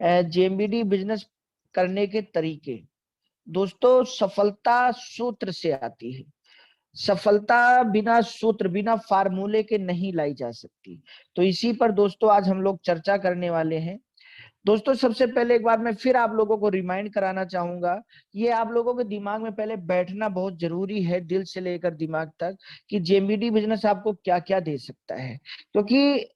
जेएमबीडी business करने के तरीके। दोस्तों, सफलता सूत्र से आती है। सफलता बिना सूत्र, बिना फार्मूले के नहीं लाई जा सकती। तो इसी पर दोस्तों आज हम लोग चर्चा करने वाले हैं। दोस्तों, सबसे पहले एक बार मैं फिर आप लोगों को रिमाइंड कराना चाहूंगा, ये आप लोगों के दिमाग में पहले बैठना बहुत जरूरी है, दिल से लेकर दिमाग तक, कि जेएमबीडी बिजनेस आपको क्या क्या दे सकता है। क्योंकि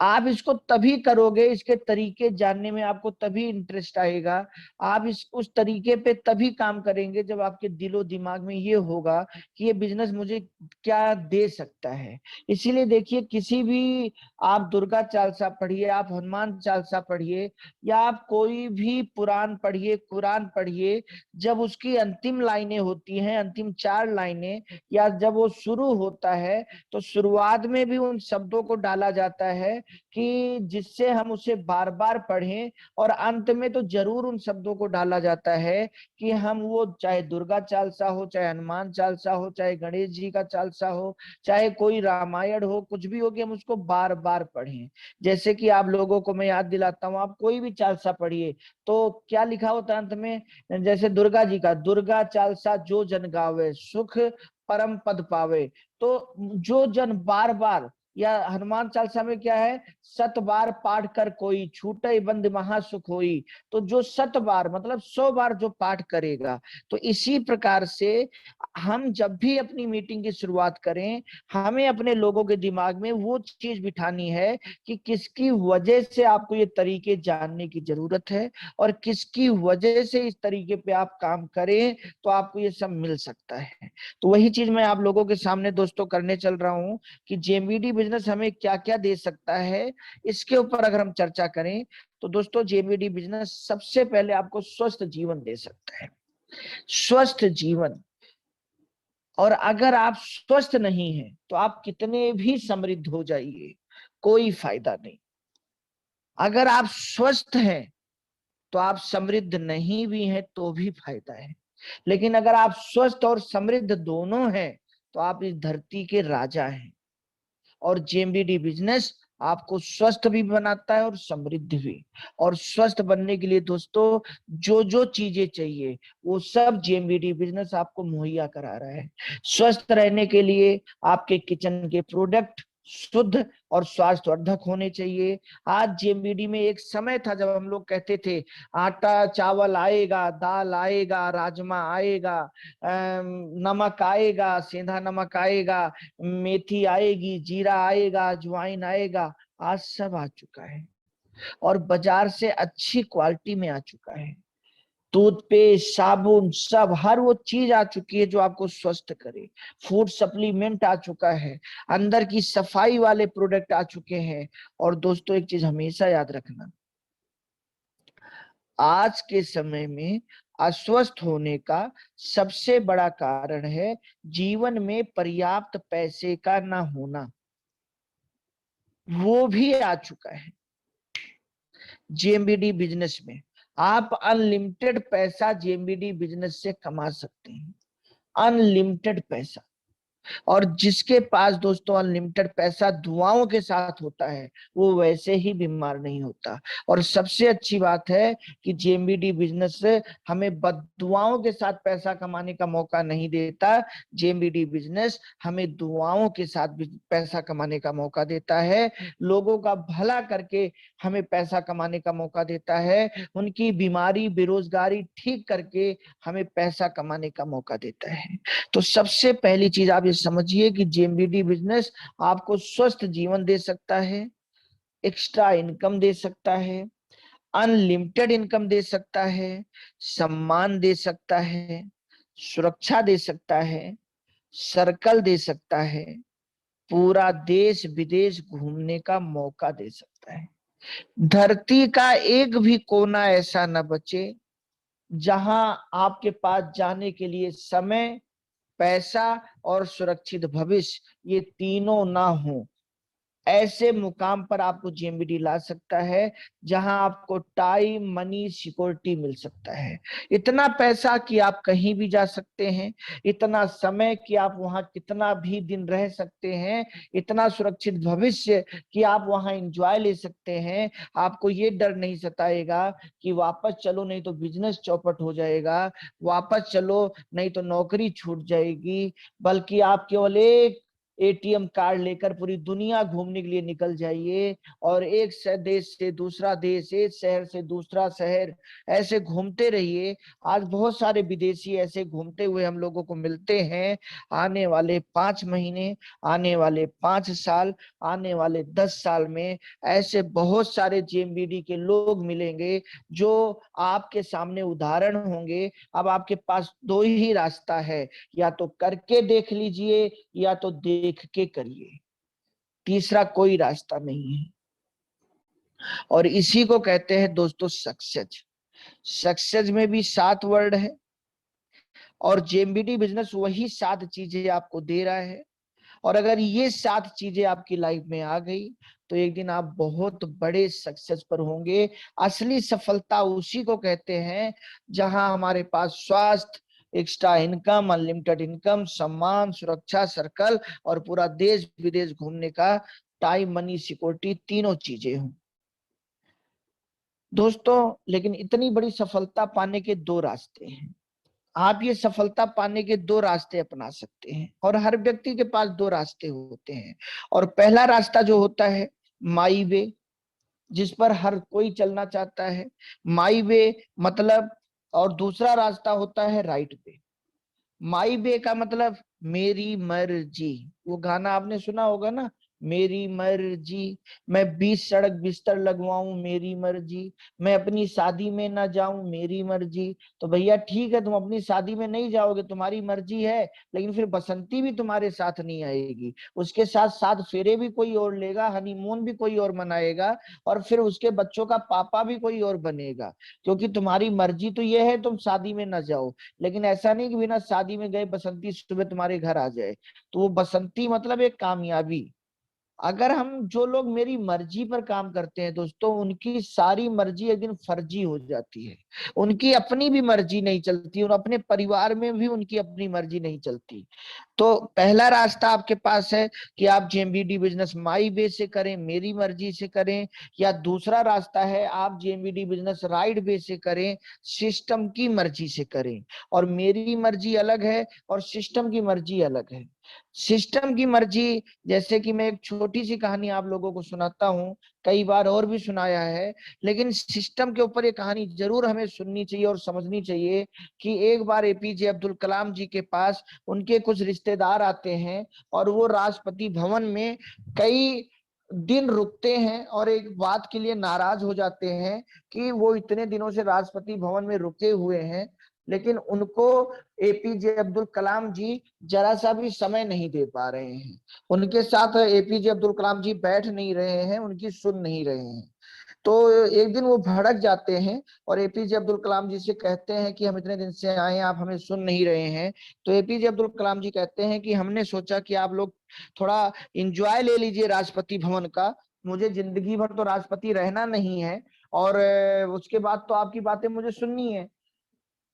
आप इसको तभी करोगे, इसके तरीके जानने में आपको तभी इंटरेस्ट आएगा, आप इस उस तरीके पे तभी काम करेंगे जब आपके दिलो दिमाग में ये होगा कि ये बिजनेस मुझे क्या दे सकता है। इसीलिए देखिए, किसी भी, आप दुर्गा चालीसा पढ़िए, आप हनुमान चालीसा पढ़िए, या आप कोई भी पुराण पढ़िए, कुरान पढ़िए, जब उसकी अंतिम लाइनें होती हैं, अंतिम 4 लाइनें, या जब वो शुरू होता है, तो शुरुआत में भी उन शब्दों को डाला जाता है कि जिससे हम उसे बार बार पढ़ें, और अंत में तो जरूर उन शब्दों को डाला जाता है कि हम वो, चाहे दुर्गा चालीसा हो, चाहे हनुमान चालीसा हो, चाहे गणेश जी का चालीसा हो, चाहे कोई रामायण हो, कुछ भी हो, कि हम उसको बार बार पढ़ें। जैसे कि आप लोगों को मैं याद दिलाता हूँ, आप कोई भी चालीसा पढ़िए तो क्या लिखा होता है अंत में, जैसे दुर्गा जी का, दुर्गा चालीसा जो जन गावे, सुख परम पद पावे। तो जो जन बार बार, या हनुमान चालीसा में क्या है, 7 बार पाठ कर कोई, छूटे बंद महासुख होई। तो जो 7 बार मतलब 100 बार जो पाठ करेगा। तो इसी प्रकार से हम जब भी अपनी मीटिंग की शुरुआत करें, हमें अपने लोगों के दिमाग में वो चीज बिठानी है कि किसकी वजह से आपको ये तरीके जानने की जरूरत है, और किसकी वजह से इस तरीके पे आप काम करें तो आपको ये सब मिल सकता है। तो वही चीज मैं आप लोगों के सामने दोस्तों करने चल रहा हूं कि जेएमबीडी बिजनेस हमें क्या क्या दे सकता है। इसके ऊपर अगर हम चर्चा करें तो दोस्तों, जेएमबीडी बिजनेस सबसे पहले आपको स्वस्थ जीवन दे सकता है। स्वस्थ जीवन। और अगर आप स्वस्थ नहीं हैं तो आप कितने भी समृद्ध हो जाइए, कोई फायदा नहीं। अगर आप स्वस्थ हैं तो आप समृद्ध नहीं भी हैं तो भी फायदा है। लेकिन अगर आप स्वस्थ और समृद्ध दोनों हैं तो आप इस धरती के राजा हैं। और जेएमबीडी बिजनेस आपको स्वस्थ भी बनाता है और समृद्ध भी। और स्वस्थ बनने के लिए दोस्तों, जो जो चीजें चाहिए वो सब जेएमबीडी बिजनेस आपको मुहैया करा रहा है। स्वस्थ रहने के लिए आपके किचन के प्रोडक्ट शुद्ध और स्वास्थ्यवर्धक होने चाहिए। आज जेएमबीडी में एक समय था जब हम लोग कहते थे आटा चावल आएगा, दाल आएगा, राजमा आएगा, नमक आएगा, सेंधा नमक आएगा, मेथी आएगी, जीरा आएगा, अजवाइन आएगा। आज सब आ चुका है, और बाजार से अच्छी क्वालिटी में आ चुका है। टूथपेस्ट, साबुन, सब हर वो चीज आ चुकी है जो आपको स्वस्थ करे। फूड सप्लीमेंट आ चुका है, अंदर की सफाई वाले प्रोडक्ट आ चुके हैं। और दोस्तों, एक चीज हमेशा याद रखना, आज के समय में अस्वस्थ होने का सबसे बड़ा कारण है जीवन में पर्याप्त पैसे का ना होना। वो भी आ चुका है जेएमबीडी बिजनेस में। आप अनलिमिटेड पैसा जेएमबीडी बिजनेस से कमा सकते हैं, अनलिमिटेड पैसा। और जिसके पास दोस्तों अनलिमिटेड पैसा दुआओं के साथ होता है, वो वैसे ही बीमार नहीं होता। और सबसे अच्छी बात है कि जेएमबीडी बिजनेस से हमें बददुआओं के साथ पैसा कमाने का मौका नहीं देता। जेएमबीडी बिजनेस हमें दुआओं के साथ भी पैसा कमाने का मौका देता है। लोगों का भला करके हमें पैसा कमाने का मौका देता है। उनकी बीमारी, बेरोजगारी ठीक करके हमें पैसा कमाने का मौका देता है। तो सबसे पहली चीज आप ये समझिए कि जेएमबीडी बिजनेस आपको स्वस्थ जीवन दे सकता है, एक्स्ट्रा इनकम दे सकता है, अनलिमिटेड इनकम दे सकता है, सम्मान दे सकता है, सुरक्षा दे सकता है, सर्कल दे सकता है, पूरा देश विदेश घूमने का मौका दे सकता है। धरती का एक भी कोना ऐसा न बचे जहां आपके पास जाने के लिए समय, पैसा और सुरक्षित भविष्य, ये तीनों ना हो। ऐसे मुकाम पर आपको जेएमबीडी ला सकता है जहां आपको टाइम, मनी, सिक्योरिटी मिल सकता है। इतना पैसा कि आप कहीं भी जा सकते हैं, इतना समय कि आप वहां कितना भी दिन रह सकते हैं, इतना सुरक्षित भविष्य कि आप वहां एंजॉय ले सकते हैं। आपको ये डर नहीं सताएगा कि वापस चलो नहीं तो बिजनेस चौपट हो जाएगा, वापस चलो नहीं तो नौकरी छूट जाएगी, बल्कि आप केवल एक एटीएम कार्ड लेकर पूरी दुनिया घूमने के लिए निकल जाइए और एक देश से दूसरा देश, एक शहर से दूसरा शहर ऐसे घूमते रहिए। आज बहुत सारे विदेशी ऐसे घूमते हुए हम लोगों को मिलते हैं। आने वाले 5 महीने, आने वाले 5 साल, आने वाले 10 साल में ऐसे बहुत सारे जेएमबीडी के लोग मिलेंगे जो आपके सामने उदाहरण होंगे। अब आपके पास दो ही रास्ता है, या तो करके देख लीजिए या तो देख के करिए, तीसरा कोई रास्ता नहीं है। और इसी को कहते हैं दोस्तों सक्सेस। सक्सेस में भी 7 वर्ड है और जेएमबीडी बिजनेस वही 7 चीजें आपको दे रहा है। और अगर ये 7 चीजें आपकी लाइफ में आ गई तो एक दिन आप बहुत बड़े सक्सेस पर होंगे। असली सफलता उसी को कहते हैं जहां हमारे पास स्वास्थ्य, एक्स्ट्रा इनकम, अनलिमिटेड इनकम, सम्मान, सुरक्षा सर्कल और पूरा देश विदेश घूमने का टाइम, मनी, सिक्योरिटी, तीनों चीजें हों दोस्तों। लेकिन इतनी बड़ी सफलता पाने के 2 रास्ते हैं। आप ये सफलता पाने के 2 रास्ते अपना सकते हैं और हर व्यक्ति के पास 2 रास्ते होते हैं। और पहला रास्ता जो होता है माई वे, जिस पर हर कोई चलना चाहता है, माई वे मतलब। और दूसरा रास्ता होता है राइट वे। माई वे का मतलब मेरी मर्जी। वो गाना आपने सुना होगा ना, मेरी मर्जी, मैं 20 सड़क बिस्तर लगवाऊं मेरी मर्जी, मैं अपनी शादी में ना जाऊं मेरी मर्जी। तो भैया ठीक है, तुम अपनी शादी में नहीं जाओगे, तुम्हारी मर्जी है, लेकिन फिर बसंती भी तुम्हारे साथ नहीं आएगी, उसके साथ 7 फेरे भी कोई और लेगा, हनीमून भी कोई और मनाएगा, और फिर उसके बच्चों का पापा भी कोई और बनेगा। क्योंकि तुम्हारी मर्जी तो ये है तुम शादी में ना जाओ, लेकिन ऐसा नहीं कि बिना शादी में गए बसंती सुबह तुम्हारे घर आ जाए। तो वो बसंती मतलब एक कामयाबी। अगर हम जो लोग मेरी मर्जी पर काम करते हैं दोस्तों, उनकी सारी मर्जी एक दिन फर्जी हो जाती है। उनकी अपनी भी मर्जी नहीं चलती और अपने परिवार में भी उनकी अपनी मर्जी नहीं चलती। तो पहला रास्ता आपके पास है कि आप जेएमबीडी बिजनेस माई वे से करें, मेरी मर्जी से करें, या दूसरा रास्ता है आप जेएमबीडी बिजनेस राइट वे से करें, सिस्टम की मर्जी से करें। और मेरी मर्जी अलग है और सिस्टम की मर्जी अलग है। सिस्टम की मर्जी, जैसे कि मैं एक छोटी सी कहानी आप लोगों को सुनाता हूँ, कई बार और भी सुनाया है, लेकिन सिस्टम के ऊपर ये कहानी जरूर हमें सुननी चाहिए और समझनी चाहिए। कि एक बार एपीजे अब्दुल कलाम जी के पास उनके कुछ रिश्तेदार आते हैं और वो राष्ट्रपति भवन में कई दिन रुकते हैं और एक बात के लिए नाराज हो जाते हैं कि वो इतने दिनों से राष्ट्रपति भवन में रुके हुए हैं, लेकिन उनको एपीजे अब्दुल कलाम जी जरा सा भी समय नहीं दे पा रहे हैं। उनके साथ एपीजे अब्दुल कलाम जी बैठ नहीं रहे हैं, उनकी सुन नहीं रहे हैं। तो एक दिन वो भड़क जाते हैं और एपीजे अब्दुल कलाम जी से कहते हैं कि हम इतने दिन से आए हैं, आप हमें सुन नहीं रहे हैं। तो एपीजे अब्दुल कलाम जी कहते हैं कि हमने सोचा कि आप लोग थोड़ा इंजॉय ले लीजिए राष्ट्रपति भवन का, मुझे जिंदगी भर तो राष्ट्रपति रहना नहीं है, और उसके बाद तो आपकी बातें मुझे सुननी है।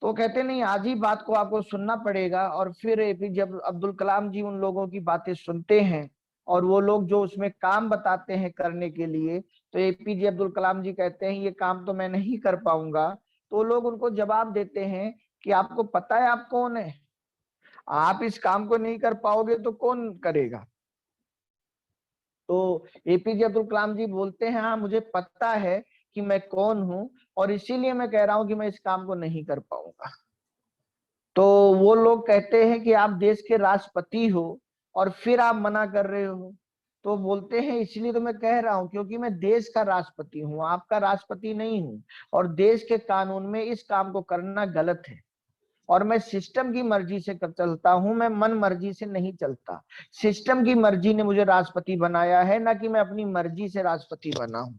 तो कहते नहीं, आज ही बात को आपको सुनना पड़ेगा। और फिर एपीजे अब्दुल कलाम जी उन लोगों की बातें सुनते हैं और वो लोग जो उसमें काम बताते हैं करने के लिए, तो एपीजे अब्दुल कलाम जी कहते हैं ये काम तो मैं नहीं कर पाऊंगा। तो लोग उनको जवाब देते हैं कि आपको पता है आप कौन है, आप इस काम को नहीं कर पाओगे तो कौन करेगा। तो एपीजे अब्दुल कलाम जी बोलते हैं हाँ मुझे पता है कि मैं कौन हूं, और इसीलिए मैं कह रहा हूं कि मैं इस काम को नहीं कर पाऊंगा। तो वो लोग कहते हैं कि आप देश के राष्ट्रपति हो और फिर आप मना कर रहे हो। तो बोलते हैं इसलिए तो मैं कह रहा हूं क्योंकि मैं देश का राष्ट्रपति हूं, आपका राष्ट्रपति नहीं हूं, और देश के कानून में इस काम को करना गलत है, और मैं सिस्टम की मर्जी से चलता हूं, मैं मन मर्जी से नहीं चलता। सिस्टम की मर्जी ने मुझे राष्ट्रपति बनाया है, ना कि मैं अपनी मर्जी से राष्ट्रपति बना हूं।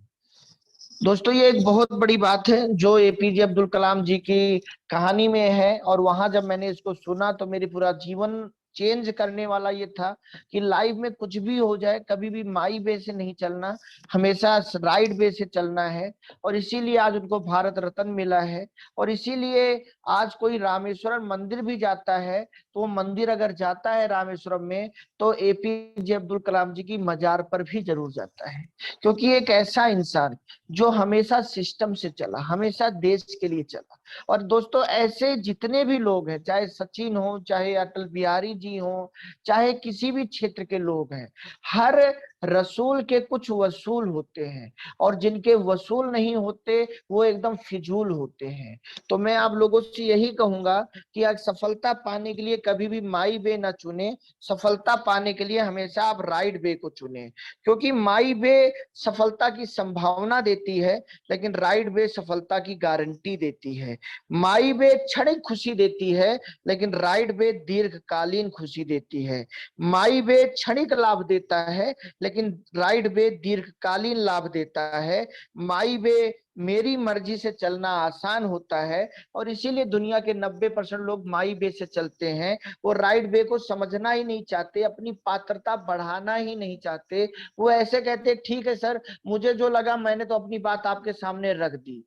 दोस्तों ये एक बहुत बड़ी बात है जो एपीजे अब्दुल कलाम जी की कहानी में है, और वहां जब मैंने इसको सुना तो मेरी पूरा जीवन चेंज करने वाला ये था कि लाइफ में कुछ भी हो जाए कभी भी माई वे से नहीं चलना, हमेशा राइट वे से चलना है। और इसीलिए आज उनको भारत रत्न मिला है। और इसीलिए आज कोई रामेश्वरम मंदिर भी जाता है तो वो मंदिर अगर जाता है रामेश्वरम में तो एपीजे अब्दुल कलाम जी की मजार पर भी जरूर जाता है, क्योंकि एक ऐसा इंसान जो हमेशा सिस्टम से चला, हमेशा देश के लिए चला। और दोस्तों ऐसे जितने भी लोग हैं, चाहे सचिन हो, चाहे अटल बिहारी जी हो, चाहे किसी भी क्षेत्र के लोग हैं, हर रसूल के कुछ वसूल होते हैं, और जिनके वसूल नहीं होते वो एकदम फिजूल होते हैं। तो मैं आप लोगों से यही कहूंगा कि आज सफलता पाने के लिए कभी भी माई वे ना चुने, सफलता पाने के लिए हमेशा आप राइट वे को चुने। क्योंकि माई वे सफलता की संभावना देती है, लेकिन राइट वे सफलता की गारंटी देती है। माई वे क्षणिक खुशी देती है, लेकिन राइट वे दीर्घकालीन खुशी देती है। माई वे क्षणिक लाभ देता है, लेकिन राइट वे दीर्घकालीन लाभ देता है। माई वे मेरी मर्जी से चलना आसान होता है, और इसीलिए दुनिया के 90% लोग माई वे से चलते हैं। वो राइट वे को समझना ही नहीं चाहते, अपनी पात्रता बढ़ाना ही नहीं चाहते। वो ऐसे कहते ठीक है सर, मुझे जो लगा मैंने तो अपनी बात आपके सामने रख दी।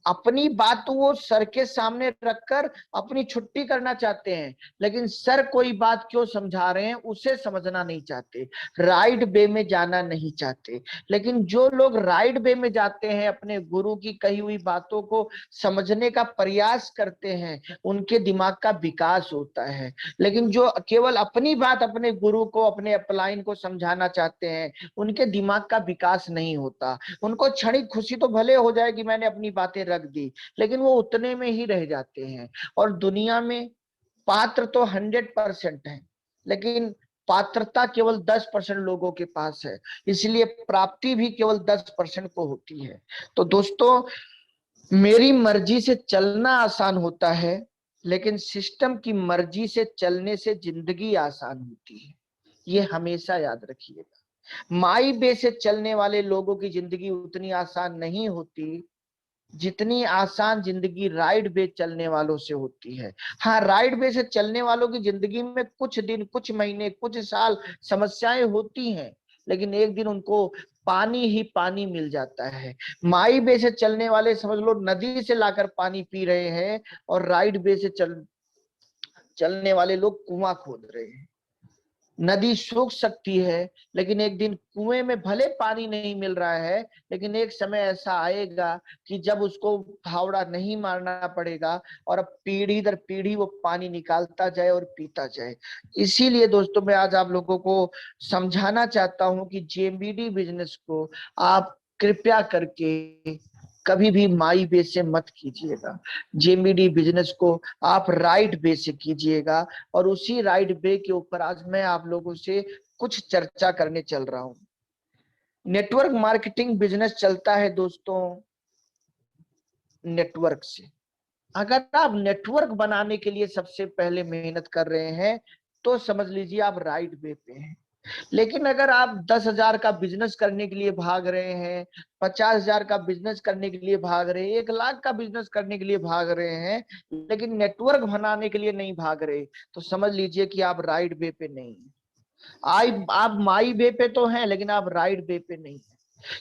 अपनी बात तो वो सर के सामने रखकर अपनी छुट्टी करना चाहते हैं, लेकिन सर कोई बात क्यों समझा रहे हैं उसे समझना नहीं चाहते, राइट वे में जाना नहीं चाहते। लेकिन जो लोग राइट वे में जाते हैं, अपने गुरु की कही हुई बातों को समझने का प्रयास करते हैं, उनके दिमाग का विकास होता है। लेकिन जो केवल अपनी बात अपने गुरु को, अपने अपलाइन को समझाना चाहते हैं, उनके दिमाग का विकास नहीं होता। उनको क्षणिक खुशी तो भले हो जाए कि मैंने अपनी बातें रख दी, लेकिन वो उतने में ही रह जाते हैं। और दुनिया में पात्र तो 100% है, लेकिन पात्रता केवल 10% लोगों के पास है, इसलिए प्राप्ति भी केवल 10% को होती है। तो दोस्तों, मेरी मर्जी से चलना आसान होता है, लेकिन सिस्टम की मर्जी से चलने से जिंदगी आसान होती है, ये हमेशा याद रखिएगा। माई वे से चलने वाले लोगों की जिंदगी उतनी आसान नहीं होती जितनी आसान जिंदगी राइट वे चलने वालों से होती है। हाँ, राइट वे से चलने वालों की जिंदगी में कुछ दिन, कुछ महीने, कुछ साल समस्याएं होती हैं, लेकिन एक दिन उनको पानी ही पानी मिल जाता है। माई वे से चलने वाले समझ लो नदी से लाकर पानी पी रहे हैं, और राइट वे से चलने वाले लोग कुआं खोद रहे हैं। नदी सूख सकती है, लेकिन एक दिन कुएं में भले पानी नहीं मिल रहा है, लेकिन एक समय ऐसा आएगा कि जब उसको फावड़ा नहीं मारना पड़ेगा, और अब पीढ़ी दर पीढ़ी वो पानी निकालता जाए और पीता जाए। इसीलिए दोस्तों, मैं आज आप लोगों को समझाना चाहता हूं कि जेएमबीडी बिजनेस को आप कृपया करके कभी भी माई वे से मत कीजिएगा। जेएमबीडी बिजनेस को आप राइट वे से कीजिएगा। और उसी राइट वे के ऊपर आज मैं आप लोगों से कुछ चर्चा करने चल रहा हूं। नेटवर्क मार्केटिंग बिजनेस चलता है दोस्तों नेटवर्क से। अगर आप नेटवर्क बनाने के लिए सबसे पहले मेहनत कर रहे हैं तो समझ लीजिए आप राइट वे पे हैं। लेकिन अगर आप 10,000 का बिजनेस करने के लिए भाग रहे हैं, 50,000 का बिजनेस करने के लिए भाग रहे हैं, 1 लाख का बिजनेस करने के लिए भाग रहे हैं, लेकिन नेटवर्क बनाने के लिए नहीं भाग रहे, तो समझ लीजिए कि आप राइट वे पे नहीं है। आप माई वे पे तो हैं, लेकिन आप राइट वे पे नहीं है।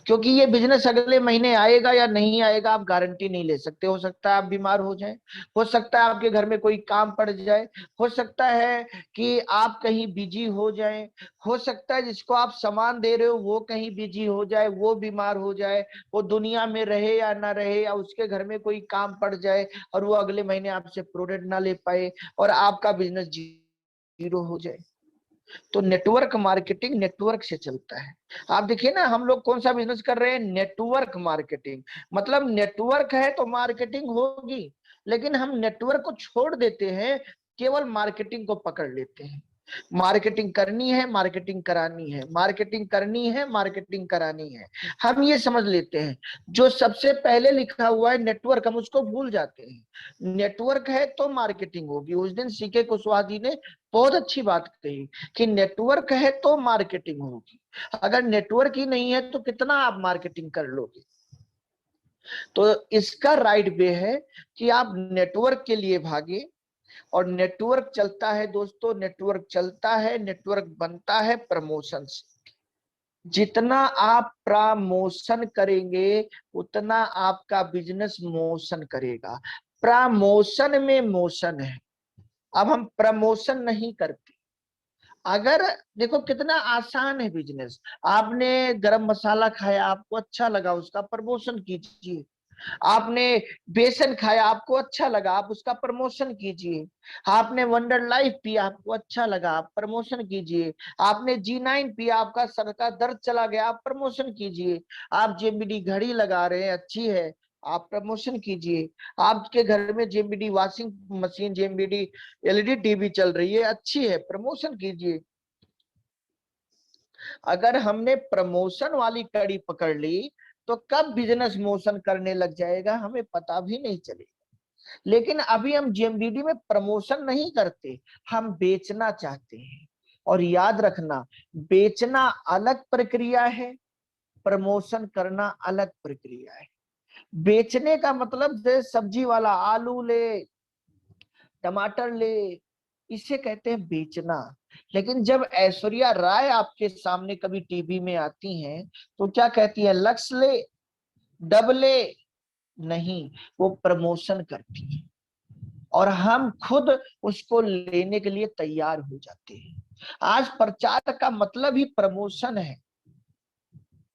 क्योंकि ये बिजनेस अगले महीने आएगा या नहीं आएगा आप गारंटी नहीं ले सकते। हो सकता है आप बीमार हो जाए, हो सकता है आपके घर में कोई काम पड़ जाए, हो सकता है कि आप कहीं बिजी हो जाए, हो सकता है जिसको आप सामान दे रहे हो वो कहीं बिजी हो जाए, वो बीमार हो जाए, वो दुनिया में रहे या ना रहे, या उसके घर में कोई काम पड़ जाए और वो अगले महीने आपसे प्रोडक्ट ना ले पाए और आपका बिजनेस जीरो हो जाए। तो नेटवर्क मार्केटिंग नेटवर्क से चलता है। आप देखिए ना, हम लोग कौन सा बिजनेस कर रहे हैं, नेटवर्क मार्केटिंग। मतलब नेटवर्क है तो मार्केटिंग होगी, लेकिन हम नेटवर्क को छोड़ देते हैं, केवल मार्केटिंग को पकड़ लेते हैं। मार्केटिंग करनी है, मार्केटिंग करानी है, मार्केटिंग करनी है, मार्केटिंग करानी है, हम ये समझ लेते हैं। जो सबसे पहले लिखा हुआ है नेटवर्क, हम उसको भूल जाते हैं। नेटवर्क है तो मार्केटिंग होगी। उस दिन सीके कुशवाहा जी ने बहुत अच्छी बात कही कि नेटवर्क है तो मार्केटिंग होगी। अगर नेटवर्क ही नहीं है तो कितना आप मार्केटिंग कर लोगे। तो इसका राइट वे है कि आप नेटवर्क के लिए भागे, और नेटवर्क चलता है दोस्तों, नेटवर्क चलता है, नेटवर्क बनता है प्रमोशन से। जितना आप प्रमोशन करेंगे उतना आपका बिजनेस मोशन करेगा। प्रमोशन में मोशन है। अब हम प्रमोशन नहीं करते। अगर देखो कितना आसान है बिजनेस। आपने गरम मसाला खाया, आपको अच्छा लगा, उसका प्रमोशन कीजिए। आपने बेसन खाया, आपको अच्छा लगा, आप उसका प्रमोशन कीजिए। आपने वंडर लाइफ पिया, आपको अच्छा लगा, आप प्रमोशन कीजिए। आपने G9 पिया, आपका सर का दर्द चला गया, आप प्रमोशन कीजिए। आप जेबीडी घड़ी लगा रहे हैं, अच्छी है, आप प्रमोशन कीजिए। आपके घर में JBD washing machine, JBD LED TV चल रही है, अच्छी है, प्रमोशन कीजिए। अगर हमने प्रमोशन वाली कड़ी पकड़ ली तो कब बिजनेस मोशन करने लग जाएगा हमें पता भी नहीं चलेगा। लेकिन अभी हम जेएमबीडी में प्रमोशन नहीं करते, हम बेचना चाहते हैं। और याद रखना, बेचना अलग प्रक्रिया है, प्रमोशन करना अलग प्रक्रिया है। बेचने का मतलब जैसे सब्जी वाला आलू ले, टमाटर ले, इसे कहते हैं बेचना। लेकिन जब ऐश्वर्या राय आपके सामने कभी टीवी में आती हैं तो क्या कहती है? लक्स ले, डब ले, नहीं, वो प्रमोशन करती है और हम खुद उसको लेने के लिए तैयार हो जाते हैं। आज प्रचार का मतलब ही प्रमोशन है।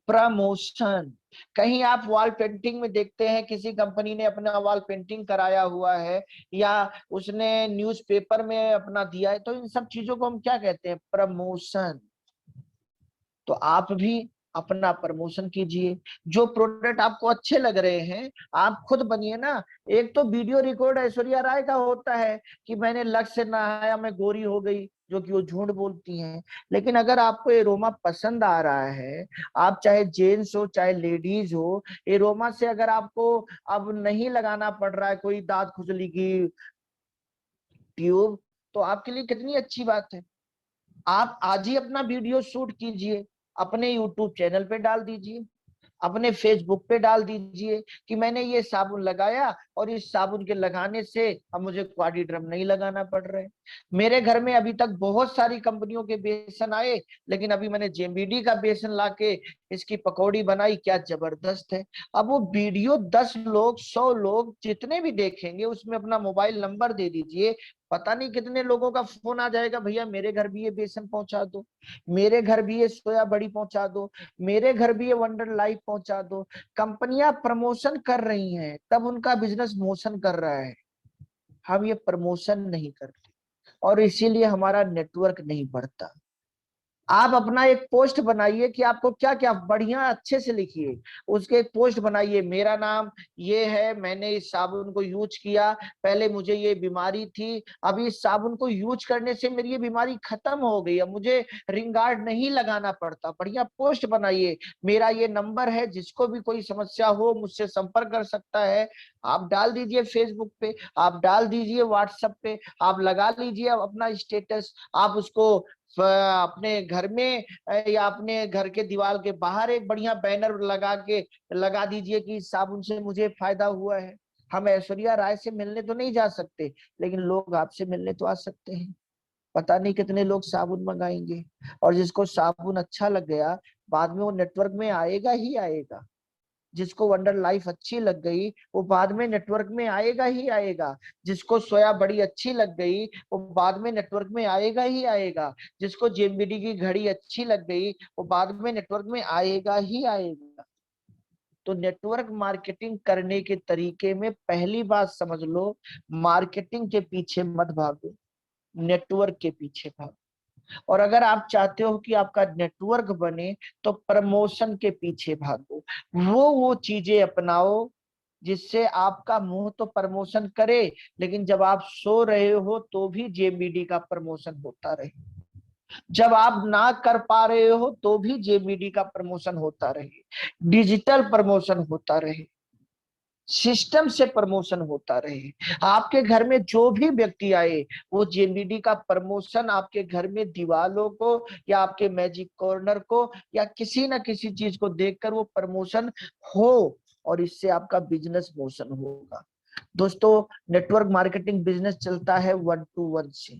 प्रमोशन। कहीं आप वॉल पेंटिंग में देखते हैं किसी कंपनी ने अपना वॉल पेंटिंग कराया हुआ है या उसने न्यूज़पेपर में अपना दिया है, तो इन सब चीजों को हम क्या कहते हैं? प्रमोशन। तो आप भी अपना प्रमोशन कीजिए। जो प्रोडक्ट आपको अच्छे लग रहे हैं आप खुद बनिए ना। एक तो वीडियो रिकॉर्ड ऐश्वर्या राय का होता है कि मैंने लक्ष्य से नहाया, मैं गोरी हो गई, जो कि वो झूठ बोलती हैं। लेकिन अगर आपको एरोमा पसंद आ रहा है, आप चाहे जेंट्स हो चाहे लेडीज हो, एरोमा से अगर आपको अब नहीं लगाना पड़ रहा है कोई दांत खुजली की ट्यूब, तो आपके लिए कितनी अच्छी बात है। आप आज ही अपना वीडियो शूट कीजिए, अपने यूट्यूब चैनल पे डाल दीजिए, अपने फेसबुक पे डाल दीजिए कि मैंने ये साबुन लगाया और इस साबुन के लगाने से अब मुझे क्वाडी ड्रम नहीं लगाना पड़ रहा है। मेरे घर में अभी तक बहुत सारी कंपनियों के बेसन आए, लेकिन अभी मैंने जेएमबीडी का बेसन लाके इसकी पकौड़ी बनाई, क्या जबरदस्त है। अब वो वीडियो 10 लोग 100 लोग जितने भी देखेंगे उसमें अपना मोबाइल नंबर दे दीजिए, पता नहीं कितने लोगों का फोन आ जाएगा, भैया मेरे घर भी ये बेसन पहुंचा दो, मेरे घर भी ये सोया बड़ी पहुंचा दो, मेरे घर भी ये वंडर लाइफ पहुंचा दो। कंपनियां प्रमोशन कर रही हैं तब उनका बिजनेस मोशन कर रहा है। हम ये प्रमोशन नहीं करते और इसीलिए हमारा नेटवर्क नहीं बढ़ता। आप अपना एक पोस्ट बनाइए कि आपको क्या क्या बढ़िया अच्छे से लिखिए। उसके एक पोस्ट बनाइए, मेरा नाम ये है, मैंने इस साबुन को यूज किया, पहले मुझे ये बीमारी थी, अभी इस साबुन को यूज करने से मेरी ये बीमारी खत्म हो गई, अब मुझे रिंग गार्ड नहीं लगाना पड़ता। बढ़िया पोस्ट बनाइए, मेरा ये नंबर है, जिसको भी कोई समस्या हो मुझसे संपर्क कर सकता है। आप डाल दीजिए फेसबुक पे, आप डाल दीजिए व्हाट्सएप पे, आप लगा लीजिए अपना स्टेटस। आप उसको अपने घर में या अपने घर के दीवार के बाहर एक बढ़िया बैनर लगा के लगा दीजिए कि इस साबुन से मुझे फायदा हुआ है। हम ऐश्वर्या राय से मिलने तो नहीं जा सकते, लेकिन लोग आपसे मिलने तो आ सकते हैं। पता नहीं कितने लोग साबुन मंगाएंगे, और जिसको साबुन अच्छा लग गया बाद में वो नेटवर्क में आएगा ही आएगा। जिसको वंडर लाइफ अच्छी लग गई वो बाद में नेटवर्क में आएगा ही आएगा। जिसको सोया बड़ी अच्छी लग गई वो बाद में नेटवर्क में आएगा ही आएगा। जिसको जेएमबीडी की घड़ी अच्छी लग गई वो बाद में नेटवर्क में आएगा ही आएगा। तो नेटवर्क मार्केटिंग करने के तरीके में पहली बात समझ लो, मार्केटिंग के पीछे मत भागो, नेटवर्क के पीछे भागो। और अगर आप चाहते हो कि आपका नेटवर्क बने तो प्रमोशन के पीछे भागो। वो चीजें अपनाओ जिससे आपका मुंह तो प्रमोशन करे, लेकिन जब आप सो रहे हो तो भी जेबीडी का प्रमोशन होता रहे। जब आप ना कर पा रहे हो तो भी जेबीडी का प्रमोशन होता रहे, डिजिटल प्रमोशन होता रहे, सिस्टम से प्रमोशन होता रहे। आपके घर में जो भी व्यक्ति आए वो जेबीडी का प्रमोशन आपके घर में दीवालों को या आपके मैजिक कॉर्नर को या किसी ना किसी चीज को देखकर वो प्रमोशन हो, और इससे आपका बिजनेस मोशन होगा। दोस्तों नेटवर्क मार्केटिंग बिजनेस चलता है 1-to-1 से,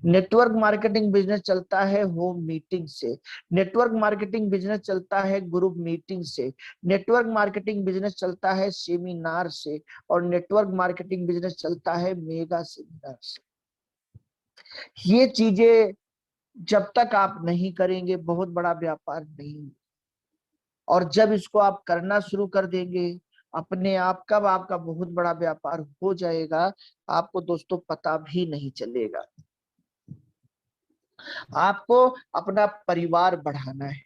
नेटवर्क मार्केटिंग बिजनेस चलता है होम मीटिंग से, नेटवर्क मार्केटिंग बिजनेस चलता है ग्रुप मीटिंग से, नेटवर्क मार्केटिंग बिजनेस चलता है सेमिनार से, और नेटवर्क मार्केटिंग बिजनेस चलता है मेगा सेमिनार से। ये चीजें जब तक आप नहीं करेंगे बहुत बड़ा व्यापार नहीं, और जब इसको आप करना शुरू कर देंगे अपने आप कब आपका बहुत बड़ा व्यापार हो जाएगा आपको दोस्तों पता भी नहीं चलेगा। आपको अपना परिवार बढ़ाना है,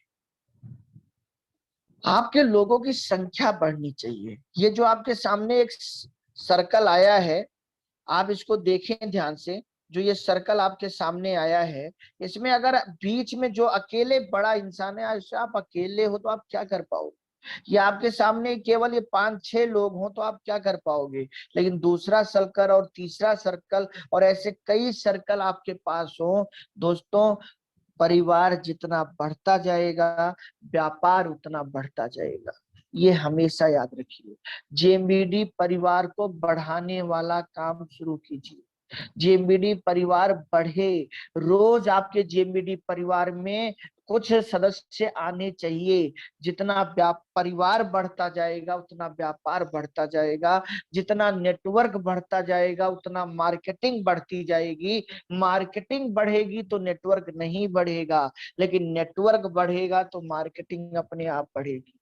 आपके लोगों की संख्या बढ़नी चाहिए। ये जो आपके सामने एक सर्कल आया है, आप इसको देखें ध्यान से, जो ये सर्कल आपके सामने आया है, इसमें अगर बीच में जो अकेले बड़ा इंसान है, ऐसे आप अकेले हो तो आप क्या कर पाओगे? या आपके सामने केवल ये 5-6 लोग हों तो आप क्या कर पाओगे? लेकिन दूसरा सर्कल और तीसरा सर्कल और ऐसे कई सर्कल आपके पास हो दोस्तों, परिवार जितना बढ़ता जाएगा व्यापार उतना बढ़ता जाएगा। ये हमेशा याद रखिए। जेएमबीडी परिवार को बढ़ाने वाला काम शुरू कीजिए। जेएमबीडी परिवार बढ़े, रोज आपके जेएमबीडी परिवार में कुछ सदस्य आने चाहिए। जितना परिवार बढ़ता जाएगा उतना व्यापार बढ़ता जाएगा, जितना नेटवर्क बढ़ता जाएगा उतना मार्केटिंग बढ़ती जाएगी। मार्केटिंग बढ़ेगी तो नेटवर्क नहीं बढ़ेगा, लेकिन नेटवर्क बढ़ेगा तो मार्केटिंग अपने आप बढ़ेगी।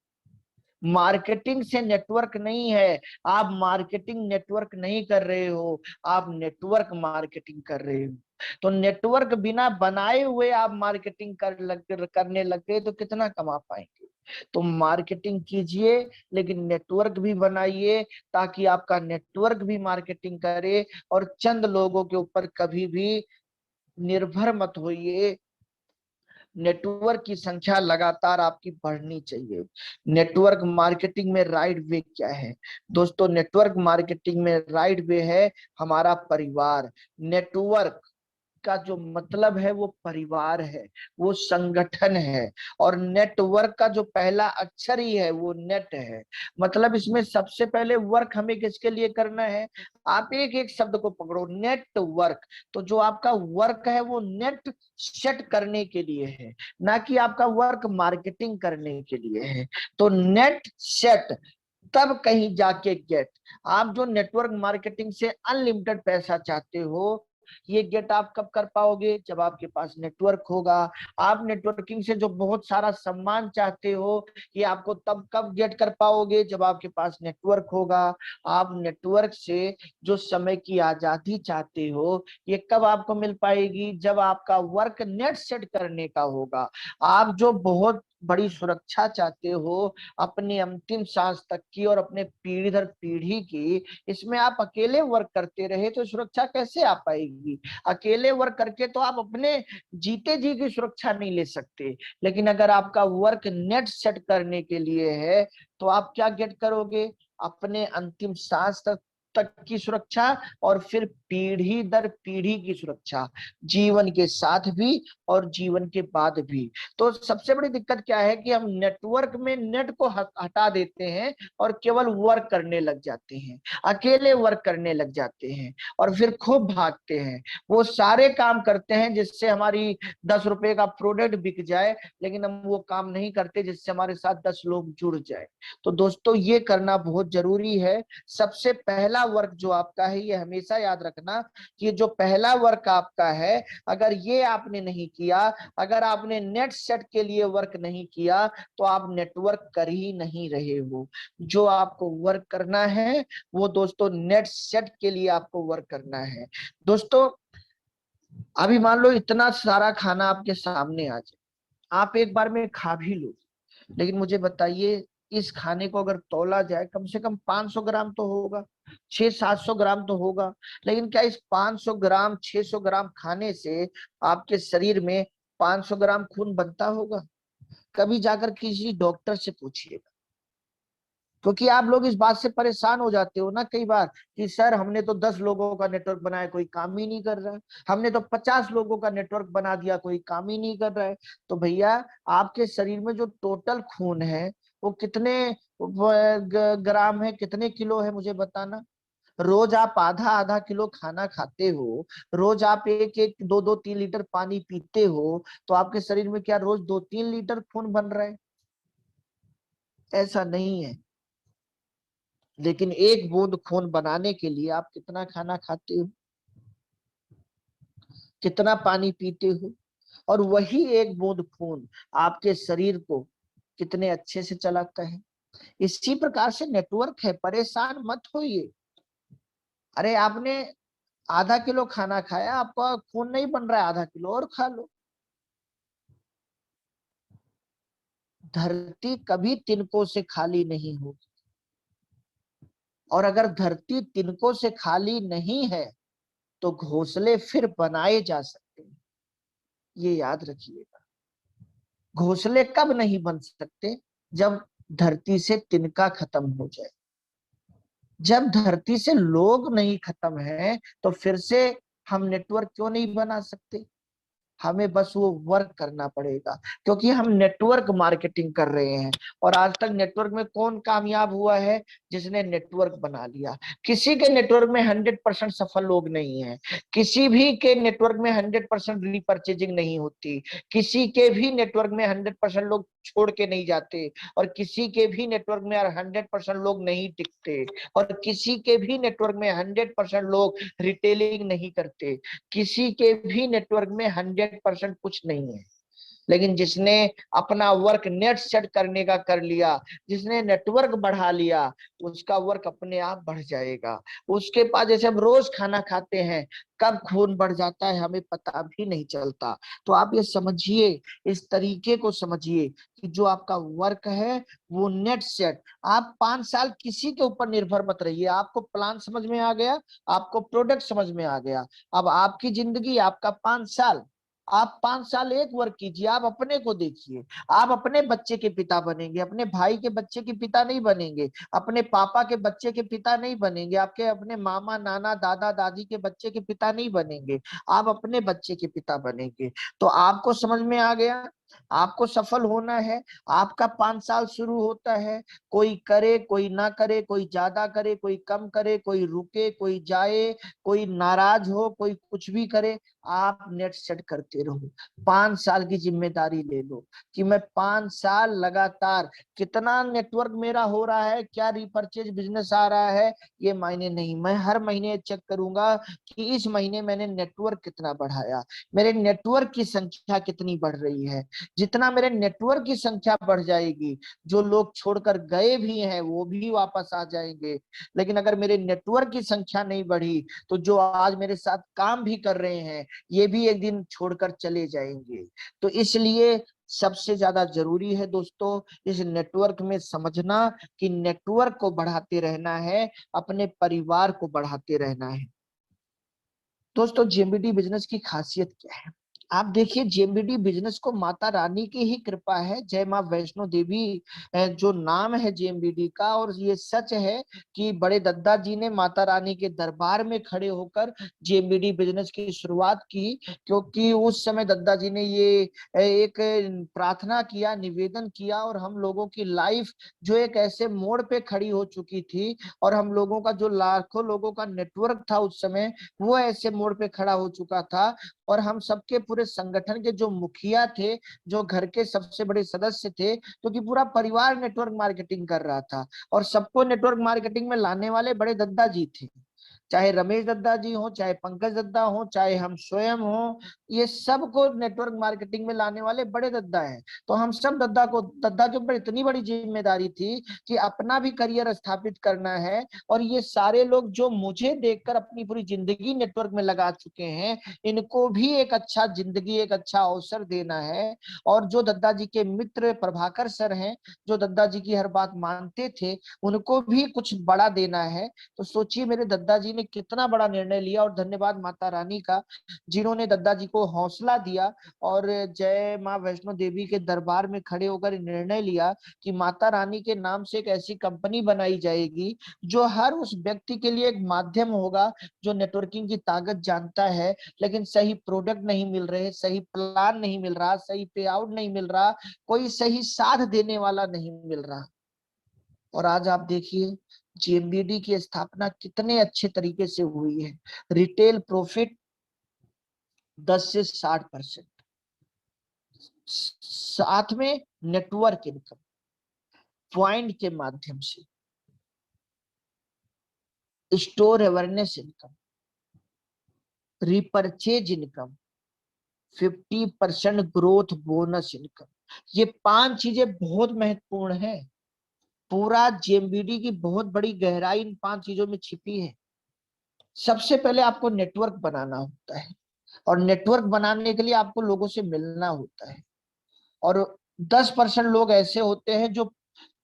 मार्केटिंग से नेटवर्क नहीं है, आप मार्केटिंग नेटवर्क नहीं कर रहे हो, आप नेटवर्क मार्केटिंग कर रहे हो। तो नेटवर्क बिना बनाए हुए आप मार्केटिंग करने लग गए तो कितना कमा पाएंगे? तो मार्केटिंग कीजिए लेकिन नेटवर्क भी बनाइए, ताकि आपका नेटवर्क भी मार्केटिंग करे, और चंद लोगों के ऊपर कभी भी निर्भर मत होइए। नेटवर्क की संख्या लगातार आपकी बढ़नी चाहिए। नेटवर्क मार्केटिंग में राइट वे क्या है दोस्तों? नेटवर्क मार्केटिंग में राइट वे है हमारा परिवार। नेटवर्क का जो मतलब है वो परिवार है, वो संगठन है, और नेटवर्क का जो पहला अक्षर ही है वो नेट है। मतलब इसमें सबसे पहले वर्क हमें किसके लिए करना है? आप एक एक शब्द को पकड़ो, नेटवर्क। तो जो आपका वर्क है वो नेट सेट करने के लिए है, ना कि आपका वर्क मार्केटिंग करने के लिए है। तो नेट सेट तब कहीं जाके गेट। आप जो नेटवर्क मार्केटिंग से अनलिमिटेड पैसा चाहते हो, ये गेट आप कब कर पाओगे? जब आपके पास नेटवर्क होगा। आप नेटवर्किंग से जो बहुत सारा सम्मान चाहते हो, ये आपको तब कब गेट कर पाओगे? जब आपके पास नेटवर्क होगा। आप नेटवर्क से जो समय की आजादी चाहते हो, ये कब आपको मिल पाएगी? जब आपका वर्क नेट सेट करने का होगा। आप जो बहुत बड़ी सुरक्षा चाहते हो अपनी अंतिम सांस तक की और अपने पीढ़ी दर पीढ़ी की, इसमें आप अकेले वर्क करते रहे तो सुरक्षा कैसे आ पाएगी? अकेले वर्क करके तो आप अपने जीते जी की सुरक्षा नहीं ले सकते। लेकिन अगर आपका वर्क नेट सेट करने के लिए है तो आप क्या गेट करोगे? अपने अंतिम सांस तक की सुरक्षा, और फिर पीढ़ी दर पीढ़ी की सुरक्षा, जीवन के साथ भी और जीवन के बाद भी। तो सबसे बड़ी दिक्कत क्या है कि हम नेटवर्क में नेट को हटा देते हैं और केवल वर्क करने लग जाते हैं, अकेले वर्क करने लग जाते हैं, और फिर खूब भागते हैं। वो सारे काम करते हैं जिससे हमारी 10 रुपए का प्रोडक्ट बिक जाए, लेकिन हम वो काम नहीं करते जिससे हमारे साथ 10 लोग जुड़ जाए। तो दोस्तों ये करना बहुत जरूरी है। सबसे पहला वर्क जो आपका है, ये हमेशा याद रखना कि जो पहला वर्क आपका है, अगर ये आपने नहीं किया, अगर आपने नेट सेट के लिए वर्क नहीं किया, तो आप नेटवर्क कर ही नहीं रहे हो। जो आपको वर्क करना है वो दोस्तों नेट सेट के लिए आपको वर्क करना है। दोस्तों अभी मान लो इतना सारा खाना आपके सामने आ जाए, आप एक बार में खा भी लो, लेकिन मुझे बताइए इस खाने को अगर तौला जाए कम से कम 500 ग्राम तो होगा, 600-700 ग्राम तो होगा। लेकिन क्या इस 500 ग्राम 600 ग्राम खाने से आपके शरीर में 500 ग्राम खून बनता होगा? कभी जाकर किसी डॉक्टर से पूछिएगा। क्योंकि आप लोग इस बात से परेशान हो जाते हो ना कई बार कि सर हमने तो 10 लोगों का नेटवर्क बनाया कोई काम ही नहीं कर रहा है, हमने तो 50 लोगों का नेटवर्क बना दिया कोई काम ही नहीं कर रहा है। तो भैया आपके शरीर में जो टोटल खून है वो कितने ग्राम है, कितने किलो है, मुझे बताना। रोज आप आधा आधा किलो खाना खाते हो, रोज आप एक एक दो दो 3 लीटर पानी पीते हो, तो आपके शरीर में क्या रोज 2-3 लीटर खून बन रहा है? ऐसा नहीं है। लेकिन एक बूंद खून बनाने के लिए आप कितना खाना खाते हो, कितना पानी पीते हो, और वही एक बूंद खून आपके शरीर को कितने अच्छे से चलाता है। इसी प्रकार से नेटवर्क है, परेशान मत होइए। अरे आपने आधा किलो खाना खाया, आपका खून नहीं बन रहा है, आधा किलो और खा लो। धरती कभी तिनकों से खाली नहीं होगी, और अगर धरती तिनकों से खाली नहीं है तो घोंसले फिर बनाए जा सकते हैं। ये याद रखिएगा। घोंसले कब नहीं बन सकते? जब धरती से तिनका खत्म हो जाए। जब धरती से लोग नहीं खत्म है तो फिर से हम नेटवर्क क्यों नहीं बना सकते? हमें बस वो वर्क करना पड़ेगा, क्योंकि हम नेटवर्क मार्केटिंग कर रहे हैं। और आज तक नेटवर्क में कौन कामयाब हुआ है? जिसने नेटवर्क बना लिया। किसी के नेटवर्क में 100% सफल लोग नहीं है। किसी भी के नेटवर्क में 100% रीपरचेजिंग नहीं होती। किसी के भी नेटवर्क में 100% लोग छोड़ के नहीं जाते, और किसी के भी नेटवर्क में 100% लोग नहीं टिकते, और किसी के भी नेटवर्क में 100% लोग रिटेलिंग नहीं करते। किसी के भी नेटवर्क में 100% कुछ नहीं है। लेकिन जिसने अपना वर्क नेट सेट करने का कर लिया, जिसने नेटवर्क बढ़ा लिया, उसका वर्क अपने आप बढ़ जाएगा। उसके पास, जैसे हम रोज खाना खाते हैं, कब खून बढ़ जाता है हमें पता भी नहीं चलता। तो आप ये समझिए, इस तरीके को समझिए कि जो आपका वर्क है वो नेट सेट। आप 5 साल किसी के ऊपर निर्भर मत रहिए। आपको प्लान समझ में आ गया, आपको प्रोडक्ट समझ में आ गया। अब आपकी जिंदगी, आपका 5 साल, आप 5 साल एक वर्क कीजिए। आप अपने को देखिए। आप अपने बच्चे के पिता बनेंगे, अपने भाई के बच्चे के पिता नहीं बनेंगे, अपने पापा के बच्चे के पिता नहीं बनेंगे, आपके अपने मामा नाना दादा दादी के बच्चे के पिता नहीं बनेंगे। आप अपने बच्चे के पिता बनेंगे। तो आपको समझ में आ गया, आपको सफल होना है। आपका 5 साल शुरू होता है। कोई करे कोई ना करे, कोई ज्यादा करे कोई कम करे, कोई रुके कोई जाए, कोई नाराज हो कोई कुछ भी करे, आप नेट सेट करते रहो। 5 साल की जिम्मेदारी ले लो कि मैं 5 साल लगातार, कितना नेटवर्क मेरा हो रहा है, क्या रिपर्चेज बिजनेस आ रहा है, ये मायने नहीं। मैं हर महीने चेक करूंगा कि इस महीने मैंने नेटवर्क कितना बढ़ाया, मेरे नेटवर्क की संख्या कितनी बढ़ रही है। जितना मेरे नेटवर्क की संख्या बढ़ जाएगी, जो लोग छोड़कर गए भी हैं वो भी वापस आ जाएंगे। लेकिन अगर मेरे नेटवर्क की संख्या नहीं बढ़ी, तो जो आज मेरे साथ काम भी कर रहे हैं ये भी एक दिन छोड़कर चले जाएंगे। तो इसलिए सबसे ज्यादा जरूरी है दोस्तों, इस नेटवर्क में समझना कि नेटवर्क को बढ़ाते रहना है, अपने परिवार को बढ़ाते रहना है। दोस्तों, जेएमबीडी बिजनेस की खासियत क्या है? आप देखिए, जेएमबीडी बिजनेस को माता रानी की ही कृपा है। जय माँ वैष्णो देवी जो नाम है जेएमबीडी का, और ये सच है कि बड़े दद्दा जी ने माता रानी के दरबार में खड़े होकर जेएमबीडी बिजनेस की शुरुआत की। क्योंकि उस समय दद्दा जी ने ये एक प्रार्थना किया, निवेदन किया, और हम लोगों की लाइफ जो एक ऐसे मोड़ पे खड़ी हो चुकी थी, और हम लोगों का जो लाखों लोगों का नेटवर्क था उस समय, वो ऐसे मोड़ पे खड़ा हो चुका था। और हम सबके पूरे संगठन के जो मुखिया थे, जो घर के सबसे बड़े सदस्य थे, क्योंकि पूरा परिवार नेटवर्क मार्केटिंग कर रहा था, और सबको नेटवर्क मार्केटिंग में लाने वाले बड़े दद्दा जी थे। चाहे रमेश दद्दा जी हो, चाहे पंकज दद्दा हो, चाहे हम स्वयं हो, ये सबको नेटवर्क मार्केटिंग में लाने वाले बड़े दद्दा हैं। तो हम सब दद्दा के ऊपर इतनी बड़ी जिम्मेदारी थी कि अपना भी करियर स्थापित करना है। और ये सारे लोग जो मुझे देखकर अपनी पूरी जिंदगी नेटवर्क में लगा चुके हैं, इनको भी एक अच्छा जिंदगी, एक अच्छा अवसर देना है। और जो दद्दा जी के मित्र प्रभाकर सर हैं, जो दद्दा जी की हर बात मानते थे, उनको भी कुछ बड़ा देना है। तो सोचिए, मेरे दद्दा जी ने कितना बड़ा निर्णय लिया, और धन्यवाद माता रानी का, जिन्होंने दद्दा जी को हौसला दिया, और जय माँ वैष्णो देवी के दरबार में खड़े होकर निर्णय लिया कि माता रानी के नाम से एक ऐसी कंपनी बनाई जाएगी जो हर उस व्यक्ति के लिए एक माध्यम होगा, जो नेटवर्किंग की ताकत जानता है, लेकिन सही प्रोडक्ट नहीं मिल रहे, सही प्लान नहीं मिल रहा, सही पे आउट नहीं मिल रहा, कोई सही साथ देने वाला नहीं मिल रहा। और आज आप देखिए, जेएमबीडी की स्थापना कितने अच्छे तरीके से हुई है। रिटेल प्रॉफिट 10 से 60%, साथ में नेटवर्क इनकम, पॉइंट के माध्यम से store awareness income, repurchase income, 50% growth bonus income. ये 5 चीजें बहुत महत्वपूर्ण है। पूरा जेएमबीडी की बहुत बड़ी गहराई इन 5 चीजों में छिपी है। सबसे पहले आपको नेटवर्क बनाना होता है, और नेटवर्क बनाने के लिए आपको लोगों से मिलना होता है। और 10% लोग ऐसे होते हैं जो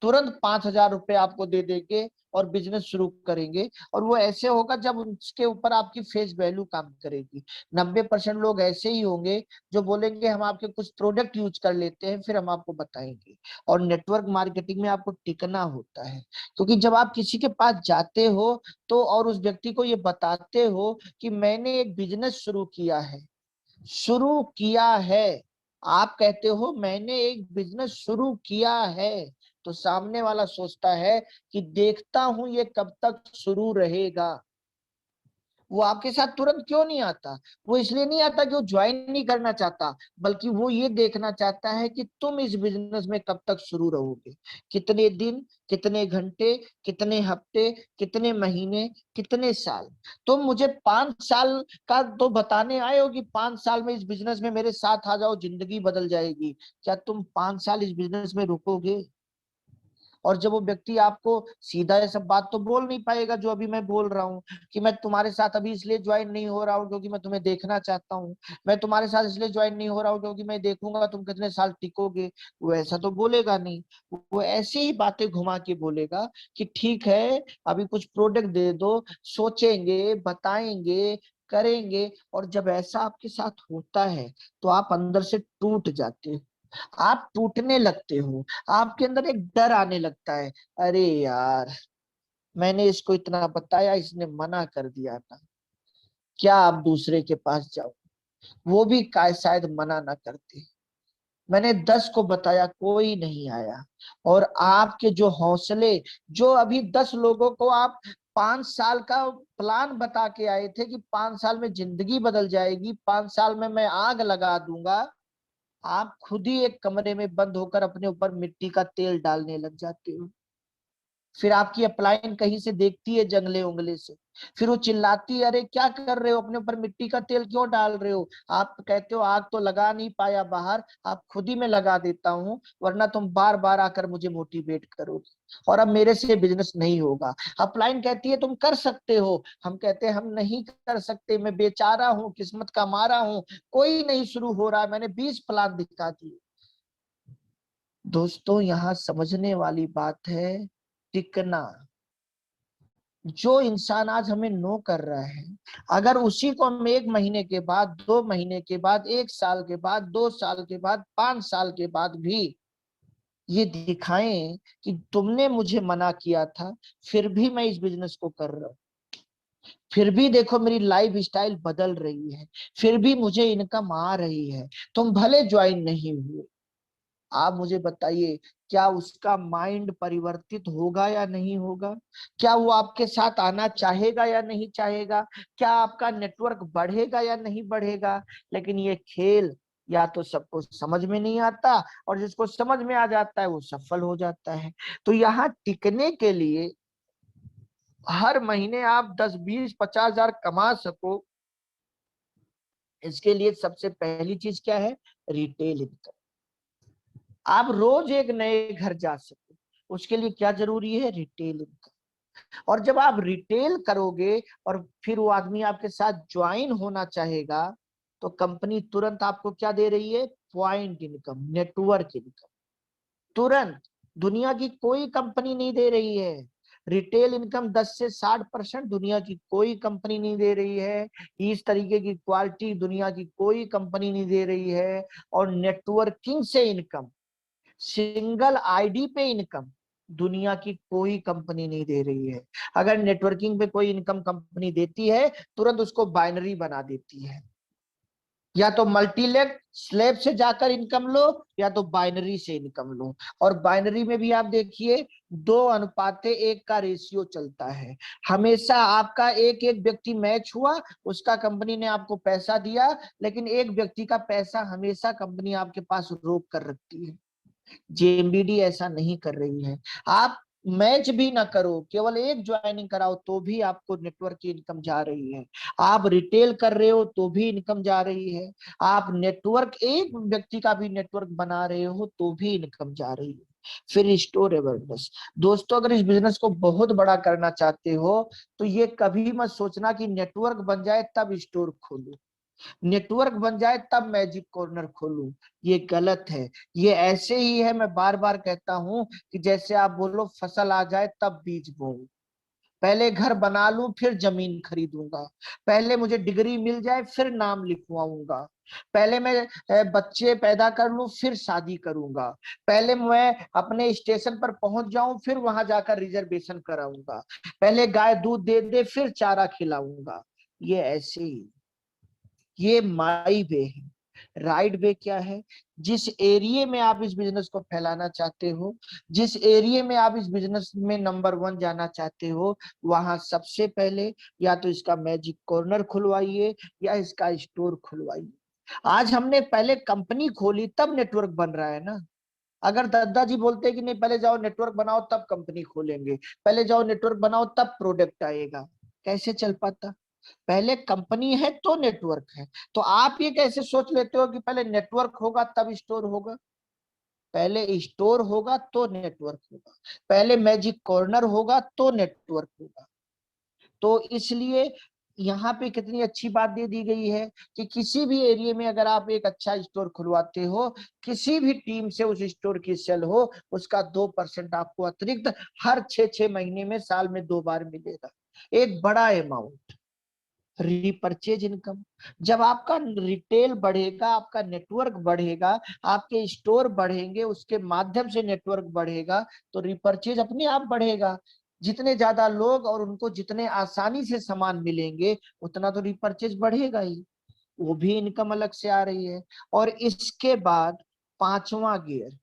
तुरंत 5,000 रुपए आपको दे देंगे और बिजनेस शुरू करेंगे, और वो ऐसे होगा जब उसके ऊपर आपकी फेस वैल्यू काम करेगी। 90% लोग ऐसे ही होंगे जो बोलेंगे हम आपके कुछ प्रोडक्ट यूज कर लेते हैं फिर हम आपको बताएंगे। और नेटवर्क मार्केटिंग में आपको टिकना होता है, क्योंकि जब आप किसी के पास जाते हो तो और उस व्यक्ति को ये बताते हो कि मैंने एक बिजनेस शुरू किया है, शुरू किया है, आप कहते हो मैंने एक बिजनेस शुरू किया है, तो सामने वाला सोचता है कि देखता हूं ये कब तक शुरू रहेगा। वो आपके साथ तुरंत क्यों नहीं आता? वो इसलिए नहीं आता कि वो ज्वाइन नहीं करना चाहता, बल्कि वो ये देखना चाहता है कि तुम इस बिजनेस में कब तक शुरू रहोगे, कितने दिन, कितने घंटे, कितने हफ्ते, कितने महीने, कितने साल। तुम मुझे 5 साल का तो बताने आए हो कि 5 साल में इस बिजनेस में मेरे साथ आ जाओ, जिंदगी बदल जाएगी। क्या तुम 5 साल इस बिजनेस में रुकोगे? और जब वो व्यक्ति आपको सीधा ये सब बात तो बोल नहीं पाएगा जो अभी मैं बोल रहा हूँ, कि मैं तुम्हारे साथ अभी इसलिए ज्वाइन नहीं हो रहा हूँ क्योंकि मैं तुम्हें देखना चाहता हूँ, मैं तुम्हारे साथ इसलिए ज्वाइन नहीं हो रहा हूँ क्योंकि मैं देखूंगा तुम कितने साल टिकोगे। वो ऐसा तो बोलेगा नहीं। वो ऐसी ही बातें घुमा के बोलेगा कि ठीक है अभी कुछ प्रोडक्ट दे दो, सोचेंगे, बताएंगे, करेंगे। और जब ऐसा आपके साथ होता है तो आप अंदर से टूट जाते हो, आप टूटने लगते हो, आपके अंदर एक डर आने लगता है। अरे यार, मैंने इसको इतना बताया, इसने मना कर दिया था, क्या आप दूसरे के पास जाओ, वो भी शायद मना ना करते। मैंने 10 को बताया, कोई नहीं आया। और आपके जो हौसले, जो अभी 10 लोगों को आप 5 साल का प्लान बता के आए थे कि 5 साल में जिंदगी बदल जाएगी, 5 साल में मैं आग लगा दूंगा, आप खुद ही एक कमरे में बंद होकर अपने ऊपर मिट्टी का तेल डालने लग जाते हो। फिर आपकी अपलाइन कहीं से देखती है जंगले उंगले से, फिर वो चिल्लाती है अरे क्या कर रहे हो, अपने ऊपर मिट्टी का तेल क्यों डाल रहे हो? आप कहते हो आग तो लगा नहीं पाया बाहर, आप खुद ही मैं लगा देता हूँ, वरना तुम बार बार आकर मुझे मोटिवेट करोगे और अब मेरे से बिजनेस नहीं होगा। अपलाइन कहती है तुम कर सकते हो, हम कहते हैं हम नहीं कर सकते, मैं बेचारा हूँ, किस्मत का मारा हूँ, कोई नहीं शुरू हो रहा है, मैंने 20 प्लान दिखा दिए। दोस्तों यहाँ समझने वाली बात है टिकना। जो इंसान आज हमें नो कर रहा है, अगर उसी को हम 1 महीने के बाद, 2 महीने के बाद, 1 साल के बाद, 2 साल के बाद, 5 साल के बाद भी ये दिखाएं कि तुमने मुझे मना किया था, फिर भी मैं इस बिजनेस को कर रहा हूं, फिर भी देखो मेरी लाइफ स्टाइल बदल रही है, फिर भी मुझे इनकम आ रही है, तुम भले ज्वाइन नहीं हुए, आप मुझे बताइए क्या उसका माइंड परिवर्तित होगा या नहीं होगा? क्या वो आपके साथ आना चाहेगा या नहीं चाहेगा? क्या आपका नेटवर्क बढ़ेगा या नहीं बढ़ेगा? लेकिन ये खेल या तो सबको समझ में नहीं आता, और जिसको समझ में आ जाता है वो सफल हो जाता है। तो यहाँ टिकने के लिए हर महीने आप 10, 20, 50 हजार कमा सको, इसके लिए सबसे पहली चीज क्या है? Retail income. आप रोज एक नए घर जा सको, उसके लिए क्या जरूरी है? Retail income. और जब आप रिटेल करोगे और फिर वो आदमी आपके साथ ज्वाइन होना चाहेगा, तो कंपनी तुरंत आपको क्या दे रही है? Point income, network income. तुरंत, दुनिया की कोई कंपनी नहीं दे रही है। रिटेल इनकम 10 से 60% दुनिया की कोई कंपनी नहीं दे रही है। इस तरीके की क्वालिटी दुनिया की कोई कंपनी नहीं दे रही है। और नेटवर्किंग से इनकम, सिंगल आईडी पे इनकम दुनिया की कोई कंपनी नहीं दे रही है। अगर नेटवर्किंग पे कोई इनकम कंपनी देती है, तुरंत उसको बाइनरी बना देती है। या तो मल्टीलेग स्लैब से जाकर इनकम लो या तो बाइनरी से इनकम लो। और बाइनरी में भी आप देखिए 2:1 का रेशियो चलता है। हमेशा आपका एक एक व्यक्ति मैच हुआ, उसका कंपनी ने आपको पैसा दिया, लेकिन एक व्यक्ति का पैसा हमेशा कंपनी आपके पास रोक कर रखती है। जेएमबीडी ऐसा नहीं कर रही है। आप मैच भी ना करो, केवल एक ज्वाइनिंग कराओ तो भी आपको नेटवर्क की इनकम जा रही है। आप रिटेल कर रहे हो तो भी इनकम जा रही है। आप नेटवर्क एक व्यक्ति का भी नेटवर्क बना रहे हो तो भी इनकम जा रही है। फिर स्टोर अवेयरनेस। दोस्तों अगर इस बिजनेस को बहुत बड़ा करना चाहते हो तो ये कभी मत सोचना कि नेटवर्क बन जाए तब स्टोर खोलो, नेटवर्क बन जाए तब मैजिक कॉर्नर खोलूं। ये गलत है। ये ऐसे ही है, मैं बार बार कहता हूं कि जैसे आप बोलो फसल आ जाए तब बीज बोऊं, पहले घर बना लूं फिर जमीन खरीदूंगा, पहले मुझे डिग्री मिल जाए फिर नाम लिखवाऊंगा, पहले मैं बच्चे पैदा कर लूं फिर शादी करूंगा, पहले मैं अपने स्टेशन पर पहुंच जाऊं फिर वहां जाकर रिजर्वेशन कराऊंगा, पहले गाय दूध दे दे फिर चारा खिलाऊंगा। ये ऐसे ही, ये माई वे है। राइट वे क्या है? जिस एरिया में आप इस बिजनेस को फैलाना चाहते हो, जिस एरिया में आप इस बिजनेस में नंबर 1 जाना चाहते हो, वहां सबसे पहले या तो इसका मैजिक कॉर्नर खुलवाइए या इसका स्टोर खुलवाइए। आज हमने पहले कंपनी खोली तब नेटवर्क बन रहा है ना। अगर दादाजी बोलते कि नहीं पहले जाओ नेटवर्क बनाओ तब कंपनी खोलेंगे, पहले जाओ नेटवर्क बनाओ तब प्रोडक्ट आएगा, कैसे चल पाता? पहले कंपनी है तो नेटवर्क है। तो आप ये कैसे सोच लेते हो कि पहले नेटवर्क होगा तब स्टोर होगा? पहले स्टोर होगा तो नेटवर्क होगा, पहले मैजिक कॉर्नर होगा तो नेटवर्क होगा। तो इसलिए यहाँ पे कितनी अच्छी बात दे दी गई है कि किसी भी एरिया में अगर आप एक अच्छा स्टोर खुलवाते हो, किसी भी टीम से उस स्टोर की सेल हो, उसका 2% आपको अतिरिक्त हर 6-6 महीने में साल में 2 बार मिलेगा। एक बड़ा अमाउंट रीपरचेज इनकम। जब आपका रिटेल बढ़ेगा, आपका नेटवर्क बढ़ेगा, आपके स्टोर बढ़ेंगे, उसके माध्यम से नेटवर्क बढ़ेगा, तो रिपरचेज अपने आप बढ़ेगा। जितने ज्यादा लोग और उनको जितने आसानी से सामान मिलेंगे उतना तो रिपरचेज बढ़ेगा ही, वो भी इनकम अलग से आ रही है। और इसके बाद 5वां गियर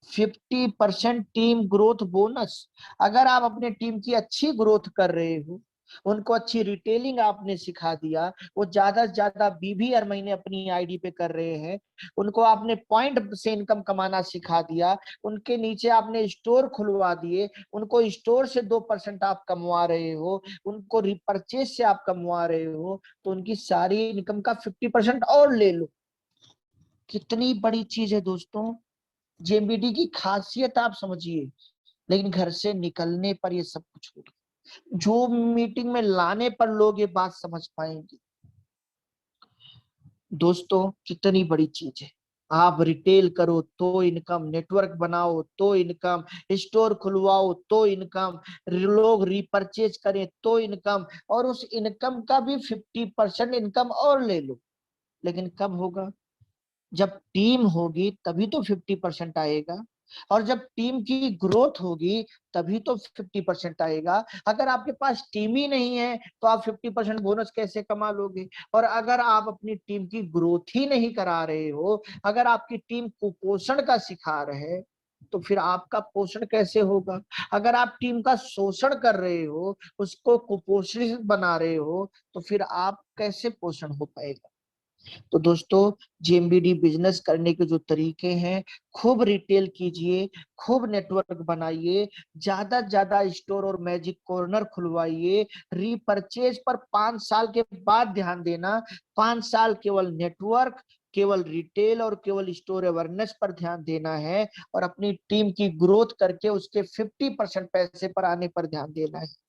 50% टीम ग्रोथ बोनस। अगर आप अपने टीम की अच्छी ग्रोथ कर रहे हो, उनको अच्छी रिटेलिंग आपने सिखा दिया, वो ज्यादा से ज्यादा 20 हर महीने अपनी आईडी पे कर रहे हैं, उनको आपने पॉइंट से इनकम कमाना सिखा दिया, उनके नीचे आपने स्टोर खुलवा दिए, उनको स्टोर से 2% आप कमवा रहे हो, उनको रिपर्चेज से आप कमवा रहे हो, तो उनकी सारी इनकम का 50% और ले लो। कितनी बड़ी चीज है दोस्तों। जेएमबीडी की खासियत आप समझिए, लेकिन घर से निकलने पर ये सब कुछ होगा। जो मीटिंग में लाने पर लोग ये बात समझ पाएंगे। दोस्तों कितनी बड़ी चीज है। आप रिटेल करो तो इनकम, नेटवर्क बनाओ तो इनकम, स्टोर खुलवाओ तो इनकम, लोग रिपर्चेज करें तो इनकम, और उस इनकम का भी 50% इनकम और ले लो। लेकिन कब होगा? जब टीम होगी तभी तो 50% आएगा, और जब टीम की ग्रोथ होगी तभी तो 50% आएगा। अगर आपके पास टीम ही नहीं है तो आप 50% बोनस कैसे कमा लोगे? और अगर आप अपनी टीम की ग्रोथ ही नहीं करा रहे हो, अगर आपकी टीम कुपोषण का शिकार है, तो फिर आपका पोषण कैसे होगा? अगर आप टीम का शोषण कर रहे हो, उसको कुपोषित बना रहे हो, तो फिर आप कैसे पोषण हो पाएगा? तो दोस्तों जेएमबीडी बिजनेस करने के जो तरीके हैं, खूब रिटेल कीजिए, खूब नेटवर्क बनाइए, ज्यादा ज्यादा स्टोर और मैजिक कॉर्नर खुलवाइए, रीपरचेज पर 5 साल के बाद ध्यान देना। 5 साल केवल नेटवर्क, केवल रिटेल और केवल स्टोर अवेयरनेस पर ध्यान देना है, और अपनी टीम की ग्रोथ करके उसके 50% पैसे पर आने पर ध्यान देना है।